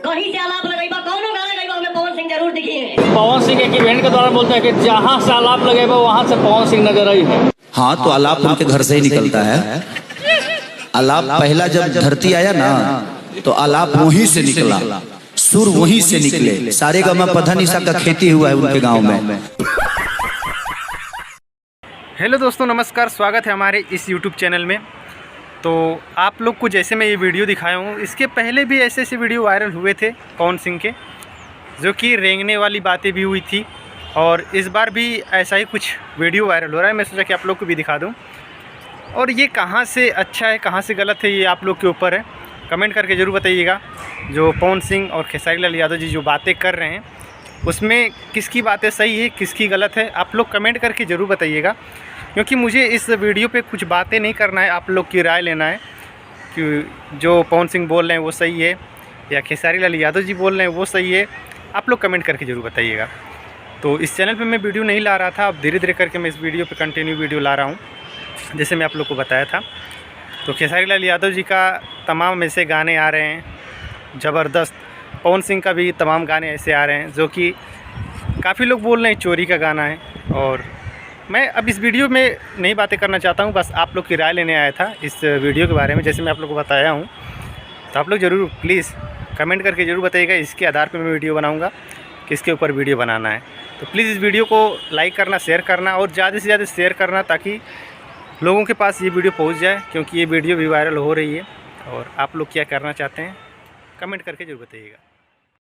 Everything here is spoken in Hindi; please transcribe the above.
कहीं से आलाप लगाइबा, कौनो गाना गाइबा, हमें पवन सिंह जरूर दिखिए। पवन सिंह एक इवेंट के दौरान बोलते हैं कि जहाँ से आलाप लगेगा वहाँ से पवन सिंह नजर आई है। हाँ, तो आलाप उनके घर से ही निकलता है। आलाप पहला जब धरती आया ना, तो आलाप वहीं से निकला, सुर वहीं से निकले। सारे गामा पधा निशा का खेती हुआ है उनके गांव में। हेलो दोस्तों, नमस्कार, स्वागत है हमारे इस YouTube चैनल में। तो आप लोग को जैसे मैं ये वीडियो दिखाया हूँ, इसके पहले भी ऐसे ऐसे वीडियो वायरल हुए थे पवन सिंह के, जो कि रेंगने वाली बातें भी हुई थी। और इस बार भी ऐसा ही कुछ वीडियो वायरल हो रहा है। मैं सोचा कि आप लोग को भी दिखा दूँ। और ये कहाँ से अच्छा है, कहाँ से गलत है, ये आप लोग के ऊपर है। कमेंट करके ज़रूर बताइएगा। जो पवन सिंह और खेसारी लाल यादव जी जो बातें कर रहे हैं, उसमें किसकी बातें सही है, किसकी गलत है, आप लोग कमेंट करके ज़रूर बताइएगा। क्योंकि मुझे इस वीडियो पे कुछ बातें नहीं करना है, आप लोग की राय लेना है कि जो पवन सिंह बोल रहे हैं वो सही है या खेसारी लाल यादव जी बोल रहे हैं वो सही है। आप लोग कमेंट करके ज़रूर बताइएगा। तो इस चैनल पे मैं वीडियो नहीं ला रहा था, अब धीरे धीरे करके मैं इस वीडियो पे कंटिन्यू वीडियो ला रहा हूँ, जैसे मैं आप लोग को बताया था। तो खेसारी लाल यादव जी का तमाम ऐसे गाने आ रहे हैं ज़बरदस्त। पवन सिंह का भी तमाम गाने ऐसे आ रहे हैं जो कि काफ़ी लोग बोल रहे हैं चोरी का गाना है। और मैं अब इस वीडियो में नई बातें करना चाहता हूँ, बस आप लोग की राय लेने आया था इस वीडियो के बारे में, जैसे मैं आप लोग को बताया हूँ। तो आप लोग ज़रूर प्लीज़ कमेंट करके ज़रूर बताइएगा। इसके आधार पर मैं वीडियो बनाऊँगा, किसके ऊपर वीडियो बनाना है। तो प्लीज़ इस वीडियो को लाइक करना, शेयर करना और ज़्यादा से ज़्यादा शेयर करना, ताकि लोगों के पास ये वीडियो पहुँच जाए। क्योंकि ये वीडियो भी वायरल हो रही है। और आप लोग क्या करना चाहते हैं, कमेंट करके ज़रूर बताइएगा।